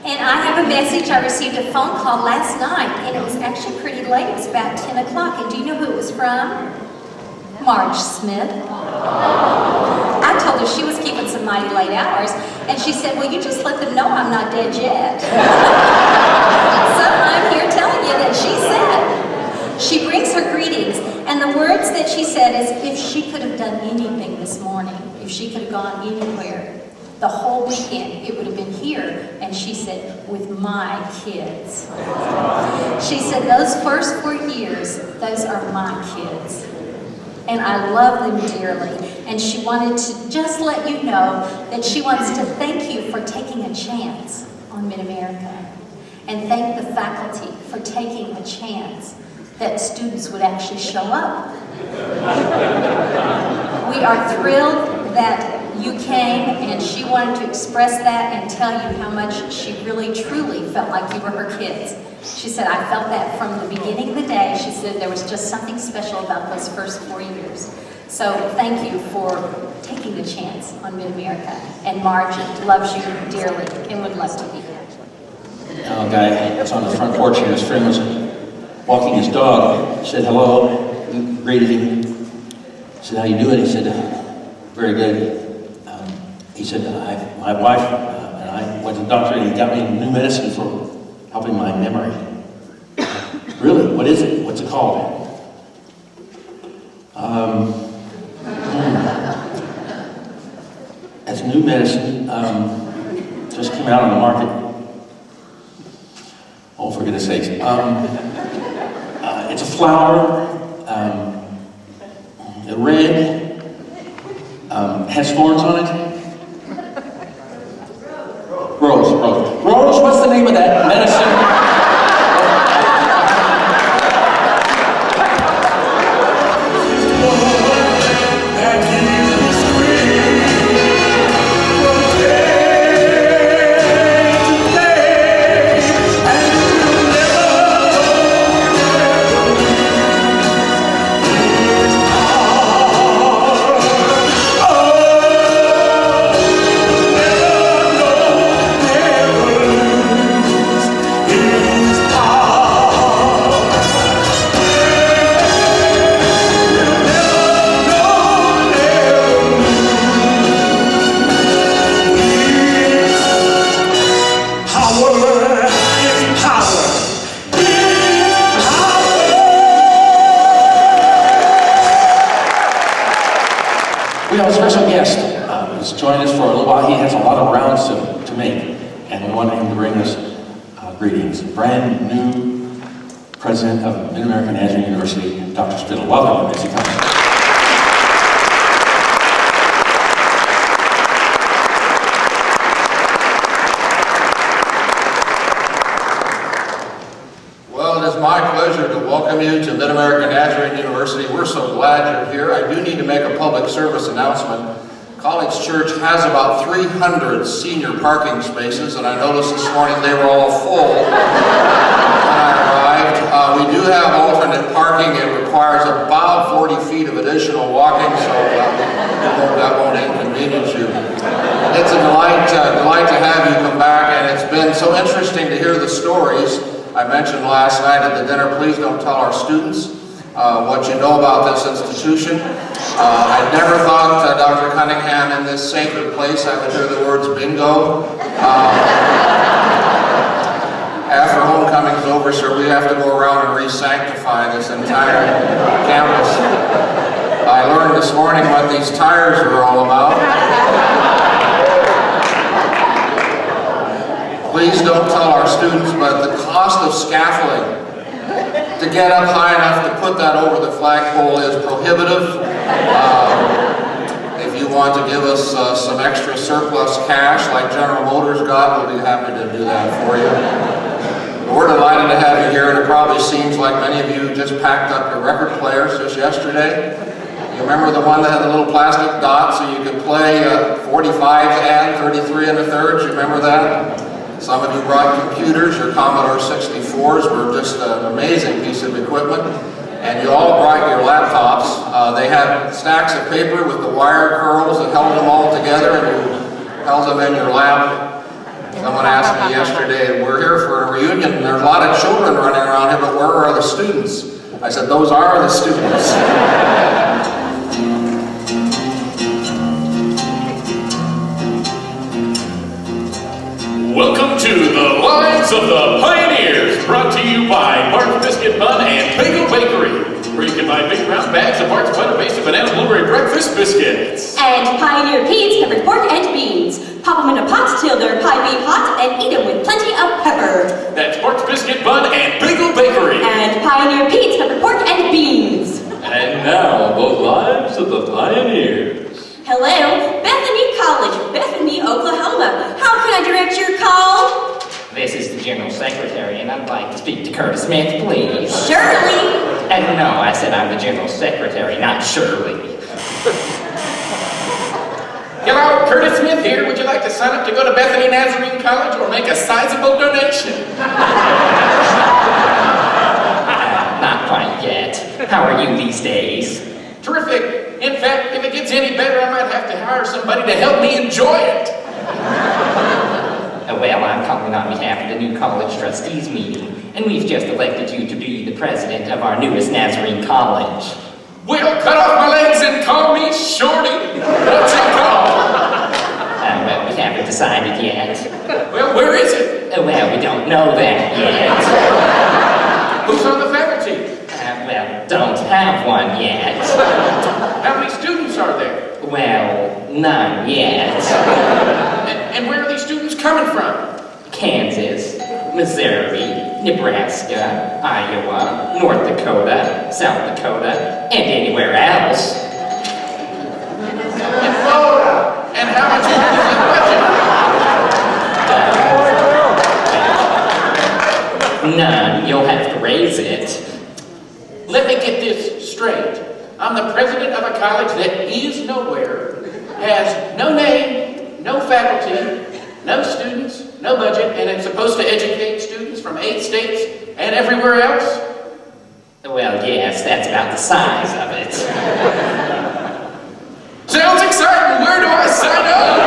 And I have a message. I received a phone call last night, and it was actually pretty late. It was about 10 o'clock. And do you know who it was from? Marge Smith. I told her she was keeping some mighty late hours, and she said, well, you just let them know I'm not dead yet. So I'm here telling you that she said, she brings her greetings, and the words that she said is, if she could have done anything this morning, if she could have gone anywhere, the whole weekend, it would have been here. And she said, with my kids. She said, those first 4 years, those are my kids. And I love them dearly. And she wanted to just let you know that she wants to thank you for taking a chance on MidAmerica. And thank the faculty for taking a chance that students would actually show up. We are thrilled that you came, and she wanted to express that and tell you how much she really truly felt like you were her kids. She said, I felt that from the beginning of the day. She said there was just something special about those first 4 years. So thank you for taking the chance on MidAmerica. And Marge loves you dearly and would love to be here. A guy that's on the front porch, and his friend was walking his dog, said hello, greeted him, said, how you doing? He said, very good. He said, my wife and I went to the doctor, and he got me new medicine for helping my memory. Really? What is it? What's it called? It's new medicine, just came out on the market. Oh, for goodness sakes. It's a flower, red, has thorns on it. Rose, what's the name of that medicine? We have a special guest who's joined us for a little while. He has a lot of rounds to make, and we want him to bring us greetings. Brand new president of MidAmerica Nazarene University, Dr. Spittle. Welcome as he comes. Well, it is my pleasure to welcome you to MidAmerica Nazarene University. We're so glad you're here. I do need to make a public service announcement. College Church has about 300 senior parking spaces, and I noticed this morning they were all full when I arrived. We do have alternate parking. It requires about 40 feet of additional walking, so that won't inconvenience you. It's a delight to have you come back, and it's been so interesting to hear the stories. I mentioned last night at the dinner, please don't tell our students what you know about this institution. I never thought, Dr. Cunningham, in this sacred place I would hear the words bingo. After homecoming's over, sir, we have to go around and re-sanctify this entire campus. I learned this morning what these tires are all about. Please don't tell our students, but the cost of scaffolding to get up high enough to put that over the flagpole is prohibitive. If you want to give us some extra surplus cash like General Motors got, we'll be happy to do that for you. But we're delighted to have you here, and it probably seems like many of you just packed up your record players just yesterday. You remember the one that had the little plastic dot so you could play 45s and 33 and a thirds? You remember that? Some of you brought computers. Your Commodore 64s were just an amazing piece of equipment. And you all brought your laptops. They had stacks of paper with the wire curls that held them all together, and you held them in your lap. Someone asked me yesterday, we're here for a reunion, and there's a lot of children running around here, but where are the students? I said, those are the students. Welcome to the Lives of the Pioneers, brought to you by Bart's Biscuit Bun and Bagel Bakery, where you can buy big round bags of Bart's butter-based banana blueberry breakfast biscuits. And Pioneer Peas, peppered pork and beans. Pop them in a pot till they're pie bean hot and eat them with plenty of pepper. That's Bart's Biscuit Bun and Bagel Bakery. And Pioneer Peas, peppered pork and beans. And now, the Lives of the Pioneers. Hello, Bethany College, Bethany, Oklahoma. How can I direct your call? This is the General Secretary, and I'd like to speak to Curtis Smith, please. Shirley. And no, I said I'm the General Secretary, not Shirley. Hello, Curtis Smith here. Would you like to sign up to go to Bethany Nazarene College or make a sizable donation? Not quite yet. How are you these days? Terrific. In fact, if it gets any better, I might have to hire somebody to help me enjoy it. Well, I'm calling on behalf of the new college trustees meeting, and we've just elected you to be the president of our newest Nazarene College. Well, cut off my legs and call me Shorty. What's it called? Well, we haven't decided yet. Well, where is it? Well, we don't know that yet. Who's on the faculty? Well, don't have one yet. How many students are there? Well, none yet. And where are these students coming from? Kansas, Missouri, Nebraska, Iowa, North Dakota, South Dakota, and anywhere else. And Florida. And how much is the budget? None. You'll have to raise it. Let me get this straight. I'm the president of a college that is nowhere, has no name, no faculty, no students, no budget, and it's supposed to educate students from 8 states and everywhere else? Well, yes, that's about the size of it. Sounds exciting. Where do I sign up?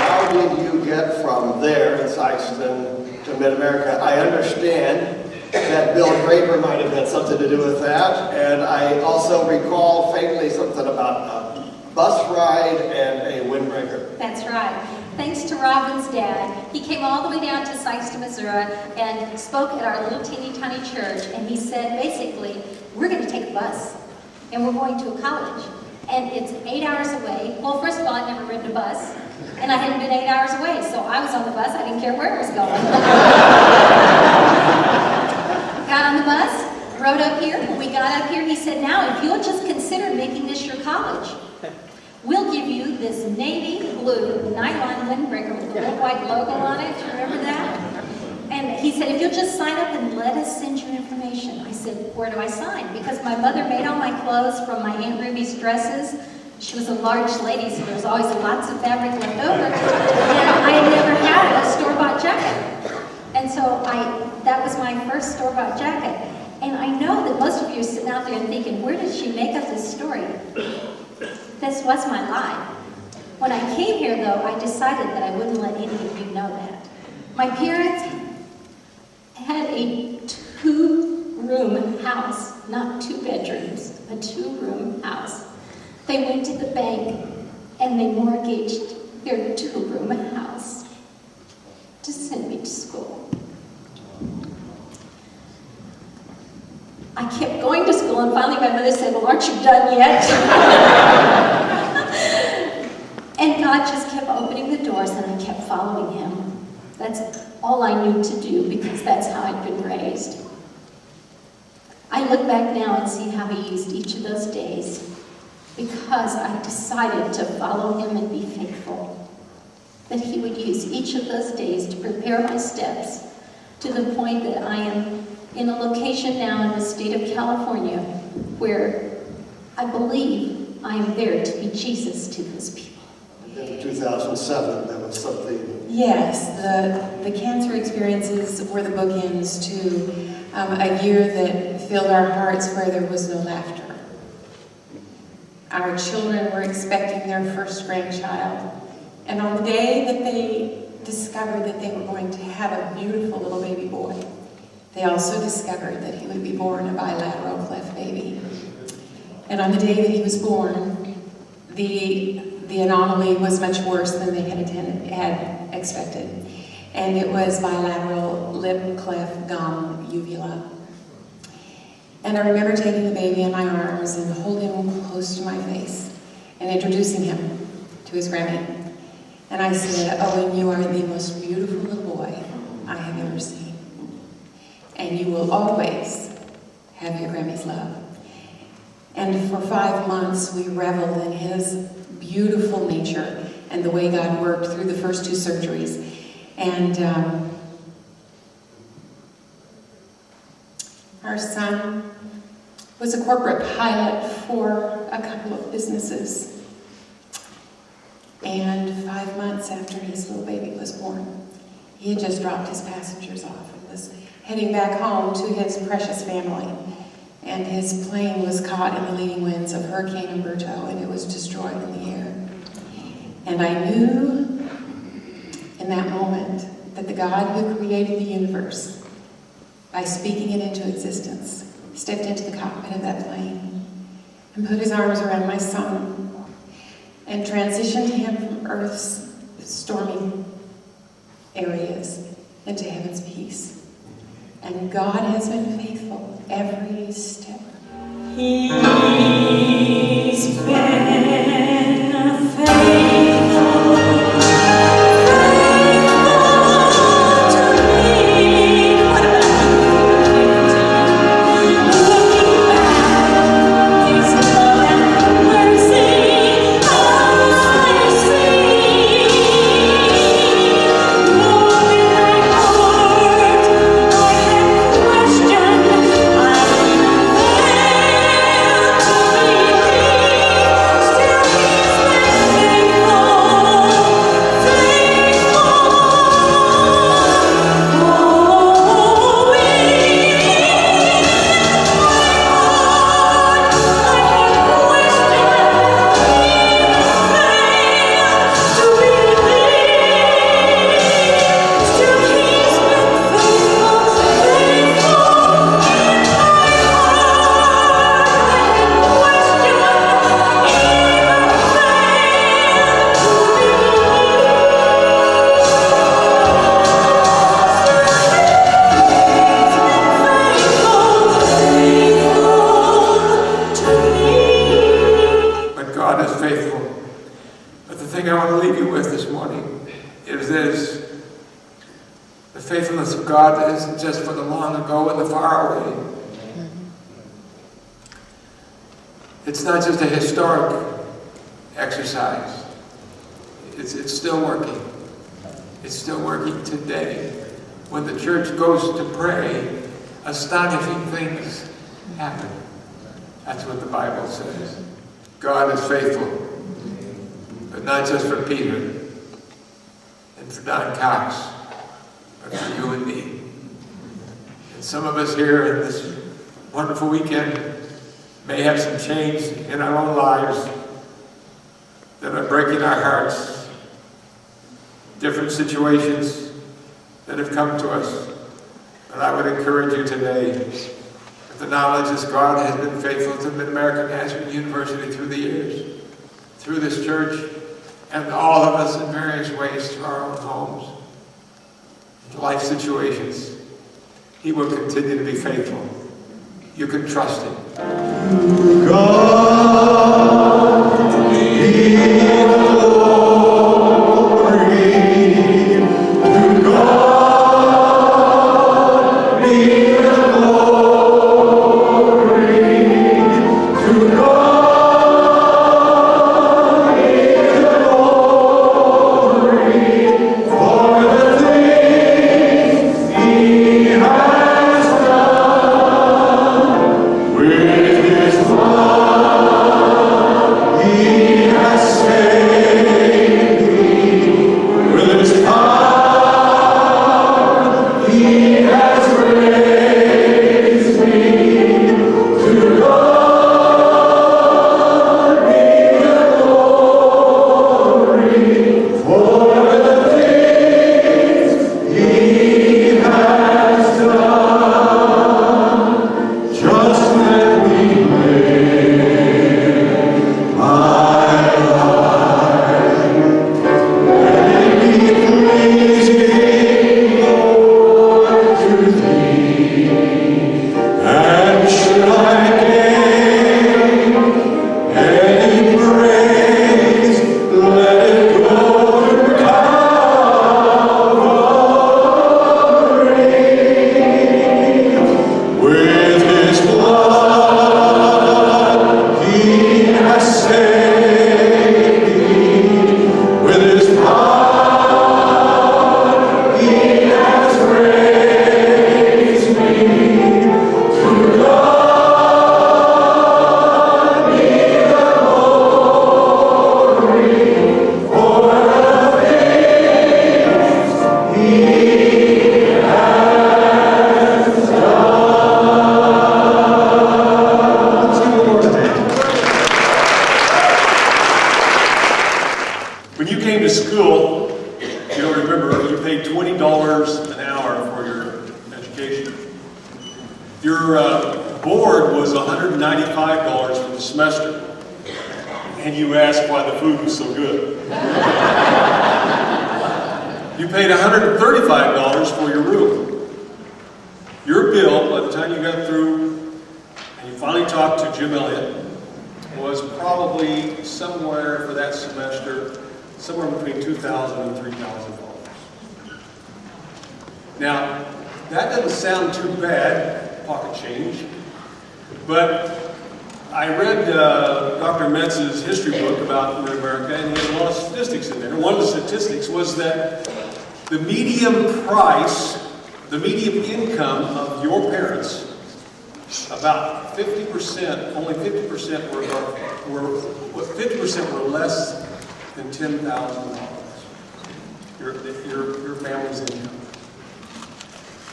How did you get from there in Sykeston to MidAmerica? I understand that Bill Draper might have had something to do with that, and I also recall faintly something about a bus ride and a windbreaker. That's right. Thanks to Robin's dad, he came all the way down to Sykeston, Missouri, and spoke at our little teeny tiny church, and he said, basically, we're going to take a bus, and we're going to a college, and it's 8 hours away. Well, first of all, I'd never ridden a bus, and I hadn't been 8 hours away, so I was on the bus. I didn't care where it was going. Got on the bus, rode up here. When we got up here, he said, now, if you'll just consider making this your college, we'll give you this navy blue nylon windbreaker with a little white logo on it. Do you remember that? And he said, if you'll just sign up and let us send you information. I said, where do I sign? Because my mother made all my clothes from my Aunt Ruby's dresses. She was a large lady, so there was always lots of fabric left over. And I had never had a store-bought jacket. And so that was my first store-bought jacket. And I know that most of you are sitting out there and thinking, where did she make up this story? This was my life. When I came here, though, I decided that I wouldn't let any of you know that. My parents had a 2-room house, not 2 bedrooms, a 2-room house. They went to the bank and they mortgaged their 2-room house to send me to school. I kept going to school, and finally my mother said, well, aren't you done yet? And God just kept opening the doors, and I kept following him. That's all I knew to do, because that's how I'd been raised. I look back now and see how he used each of those days, because I decided to follow him and be faithful. That he would use each of those days to prepare my steps to the point that I am in a location now in the state of California where I believe I am there to be Jesus to his people. In 2007, there was something. Yes, the cancer experiences were the bookends to a year that filled our hearts where there was no laughter. Our children were expecting their first grandchild. And on the day that they discovered that they were going to have a beautiful little baby boy, they also discovered that he would be born a bilateral cleft baby. And on the day that he was born, the anomaly was much worse than they had expected. And it was bilateral lip cleft gum uvula. And I remember taking the baby in my arms and holding him close to my face and introducing him to his Grammy. And I said, "Owen, you are the most beautiful little boy I have ever seen. And you will always have your Grammy's love." And for 5 months, we reveled in his beautiful nature and the way God worked through the first 2 surgeries. And our son was a corporate pilot for a couple of businesses. And 5 months after his little baby was born, he had just dropped his passengers off and was heading back home to his precious family. And his plane was caught in the leading winds of Hurricane Umberto, and it was destroyed in the air. And I knew in that moment that the God who created the universe, by speaking it into existence, stepped into the cockpit of that plane and put his arms around my son and transitioned him from Earth's stormy areas into heaven's peace. And God has been faithful every step. He's been faithful. God isn't just for the long ago and the far away. It's not just a historic exercise. It's still working. It's still working today. When the church goes to pray, astonishing things happen. That's what the Bible says. God is faithful, but not just for Peter and for Don Cox, but for you and me. And some of us here in this wonderful weekend may have some change in our own lives that are breaking our hearts, different situations that have come to us. But I would encourage you today, with the knowledge that God has been faithful to MidAmerica Nazarene University through the years, through this church, and all of us in various ways through our own homes, life situations. He will continue to be faithful. You can trust Him. God be the glory. To God be the glory. To God be the glory for the things He has done with His love. He has saved me with His power. He has raised me. To God be Your board was $195 for the semester, and you asked why the food was so good. You paid $135 for your room. Your bill, by the time you got through and you finally talked to Jim Elliott, was probably somewhere for that semester, somewhere between $2,000 and $3,000. Now, that doesn't sound too bad, pocket change, but I read Dr. Metz's history book about MidAmerica, and he has a lot of statistics in there. And one of the statistics was that the median price, the median income of your parents, about 50%, only 50% were 50% were less than $10,000. Your family's income.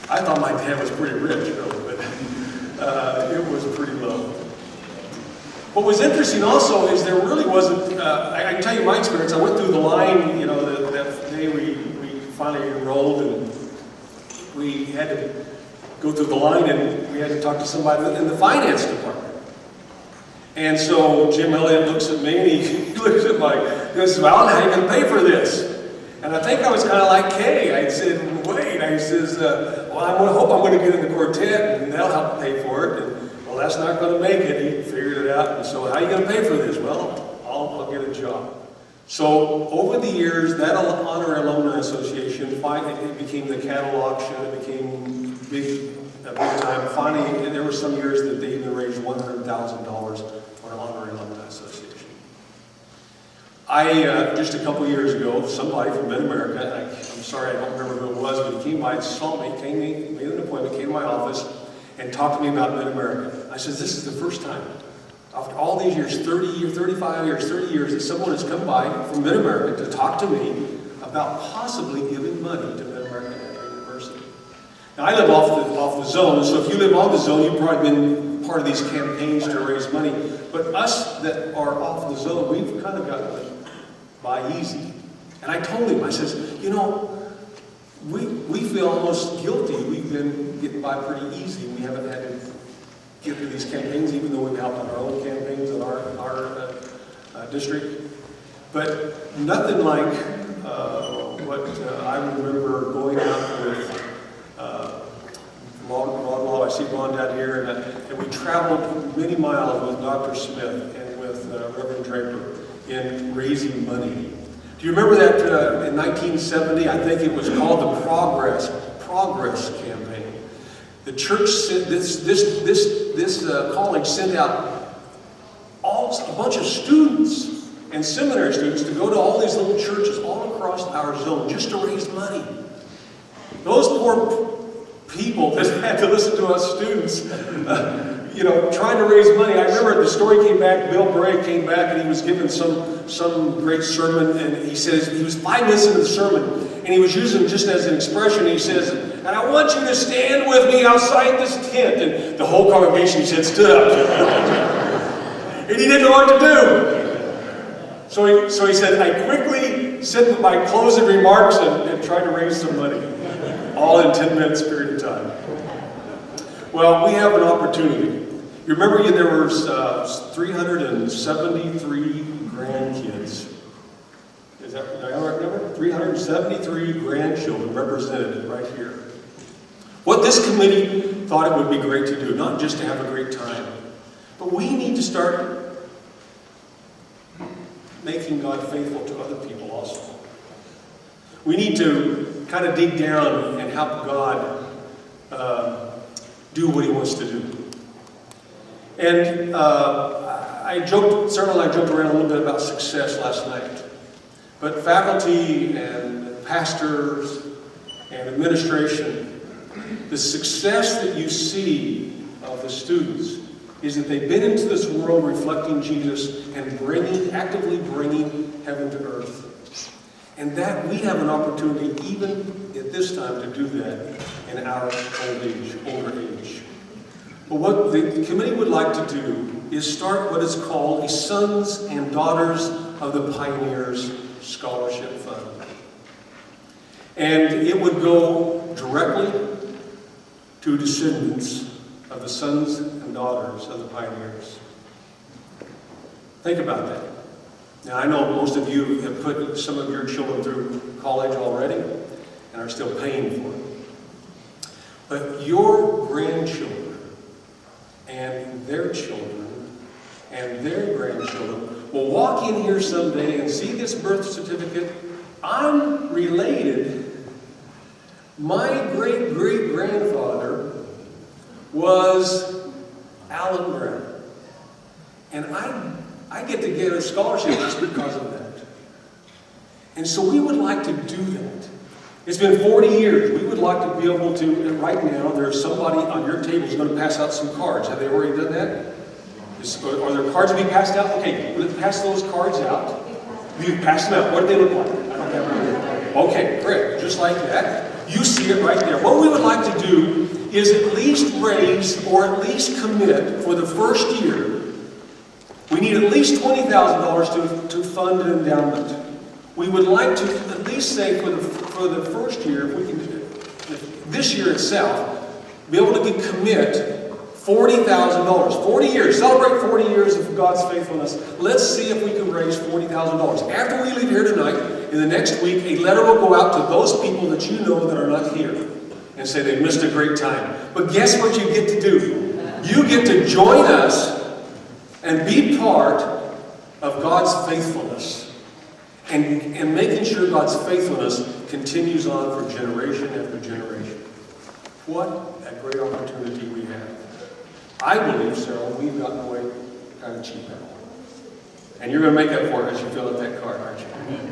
I thought my dad was pretty rich, though, but it was pretty low. What was interesting also is there really wasn't, I can tell you my experience. I went through the line, you know, that day we finally enrolled, and we had to go through the line, and we had to talk to somebody in the finance department. And so Jim Elliott looks at me, and he looks at my, he goes, "Well, how are you going to pay for this?" And I think I was kind of like Kay. I said, "Wait." I says, "Well, I hope I'm going to get in the quartet, and they'll help pay for it." And, "Well, that's not going to make it." He figured it out. And so, "How are you going to pay for this?" "Well, I'll get a job." So over the years, that Honor Alumni Association, it became the cattle auction. It became big time. Finally, there were some years that they even raised $100,000 for an Honor Alumni Association. Just a couple years ago, somebody from MidAmerica, I'm sorry, I don't remember who it was, but he came by and saw me, made an appointment, came to my office, and talked to me about MidAmerica. I said, "This is the first time, after all these years, 30 years, 35 years, 30 years, that someone has come by from MidAmerica to talk to me about possibly giving money to MidAmerica University." Now, I live off the zone, so if you live on the zone, you've probably been part of these campaigns to raise money. But us that are off the zone, we've kind of gotten by easy. And I told him, I says, "You know, we feel almost guilty. We've been getting by pretty easy. We haven't had to get through these campaigns, even though we've helped on our own campaigns in our district. But nothing like what I remember going out with Ron. I see Ron down here, and we traveled many miles with Dr. Smith and with Reverend Draper in raising money. Do you remember that in 1970? I think it was called the Progress campaign. The church sent this college sent out a bunch of students and seminary students to go to all these little churches all across our zone just to raise money. Those poor people that had to listen to us students, trying to raise money. I remember the story came back. Bill Bray came back, and he was giving some great sermon, and he says he was 5 minutes into the sermon, and he was using just as an expression. He says, "And I want you to stand with me outside this tent." And the whole congregation, he said, stood up. And he didn't know what to do. So he said, "I quickly said my closing remarks and tried to raise some money." All in 10 minutes period of time. Well, we have an opportunity. You remember there were 373 grandkids. Is that the right number? 373 grandchildren represented right here. What this committee thought it would be great to do, not just to have a great time, but we need to start making God faithful to other people also. We need to kind of dig down and help God do what He wants to do. And Sarah and I joked around a little bit about success last night. But faculty and pastors and administration, the success that you see of the students is that they've been into this world reflecting Jesus and actively bringing heaven to earth. And that we have an opportunity, even at this time, to do that in our older age. But what the committee would like to do is start what is called a Sons and Daughters of the Pioneers Scholarship Fund. And it would go directly to descendants of the sons and daughters of the pioneers. Think about that. Now, I know most of you have put some of your children through college already and are still paying for it. But your grandchildren and their children and their grandchildren will walk in here someday and see this birth certificate. I'm related. My great-great-grandfather was Alan Brown. And I get to get a scholarship just because of that. And so we would like to do that. It's been 40 years. We would like to be able to, and right now, there's somebody on your table who's going to pass out some cards. Have they already done that? Are there cards to be passed out? Okay, we'll pass those cards out. You pass them out. What do they look like? I don't have them. Okay, great. Just like that. You see it right there. What we would like to do is at least raise or at least commit for the first year. We need at least $20,000 to fund an endowment. We would like to at least say for the first year, if we can, this year itself, be able to commit $40,000. 40 years. Celebrate 40 years of God's faithfulness. Let's see if we can raise $40,000. After we leave here tonight, in the next week, a letter will go out to those people that you know that are not here and say they missed a great time. But guess what you get to do? You get to join us and be part of God's faithfulness and making sure God's faithfulness continues on for generation after generation. What a great opportunity we have. I believe, Sarah, we've gotten away kind of cheap. And you're going to make up for it as you fill out that card, aren't you?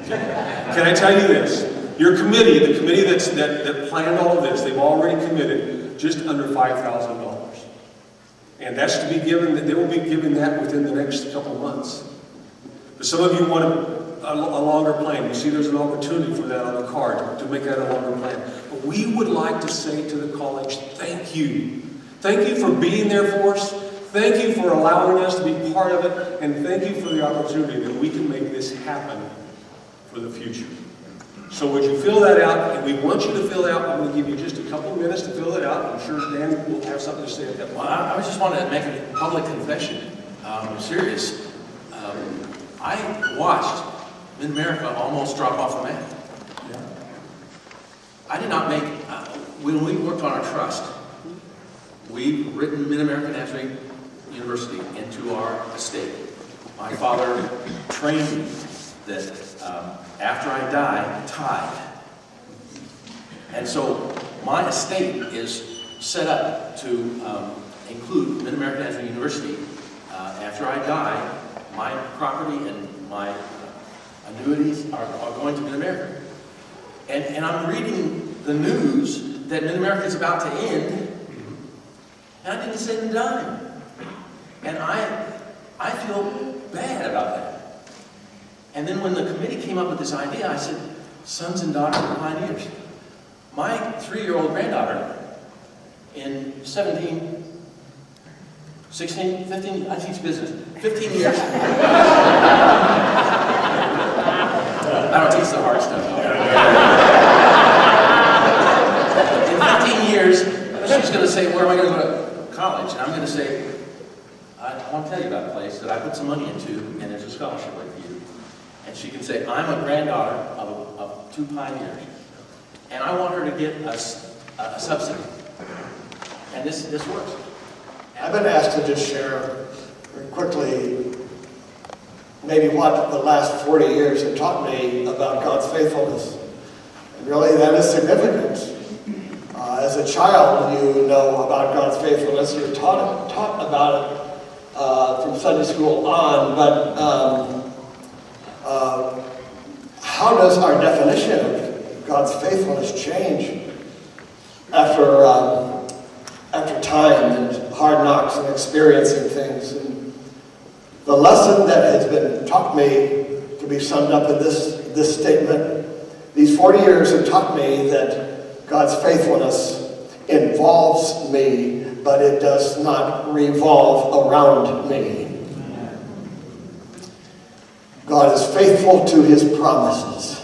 Can I tell you this? Your committee, the committee that planned all of this, they've already committed just under $5,000. And that's to be given, they will be giving that within the next couple of months. But some of you want a longer plan. You see there's an opportunity for that on the card, to make that a longer plan. But we would like to say to the college, thank you. Thank you for being there for us. Thank you for allowing us to be part of it. And thank you for the opportunity that we can make this happen for the future. So would you fill that out? And we want you to fill it out. I'm going to give you just a couple of minutes to fill it out. I'm sure Dan will have something to say at that point. Well, I just wanted to make a public confession. I'm serious. I watched MidAmerica almost drop off the map. Yeah. I did not make, when we worked on our trust, we've written MidAmerica Nazarene University into our estate. My father trained me that after I die, tithe. And so my estate is set up to include MidAmerica Nazarene University. After I die, my property and my annuities are going to MidAmerica. And I'm reading the news that MidAmerica is about to end, and I didn't send a dime. And I feel bad about that. And then when the committee came up with this idea, I said, sons and daughters of pioneers. My 3-year-old granddaughter in 17, 16, 15, I teach business, 15 years. I don't teach the hard stuff. In 15 years, she's going to say, where am I going to go to college? And I'm going to say, I want to tell you about a place that I put some money into, and there's a scholarship right for you. And she can say, I'm a granddaughter of 2 pioneers, and I want her to get a subsidy. And this works. I've been asked to just share very quickly maybe what the last 40 years have taught me about God's faithfulness. And really that is significant. As a child, you know about God's faithfulness. You're taught about it from Sunday school on, but how does our definition of God's faithfulness change after time and hard knocks and experiencing things? And the lesson that has been taught me can be summed up in this statement. These 40 years have taught me that God's faithfulness involves me, but it does not revolve around me. God is faithful to his promises.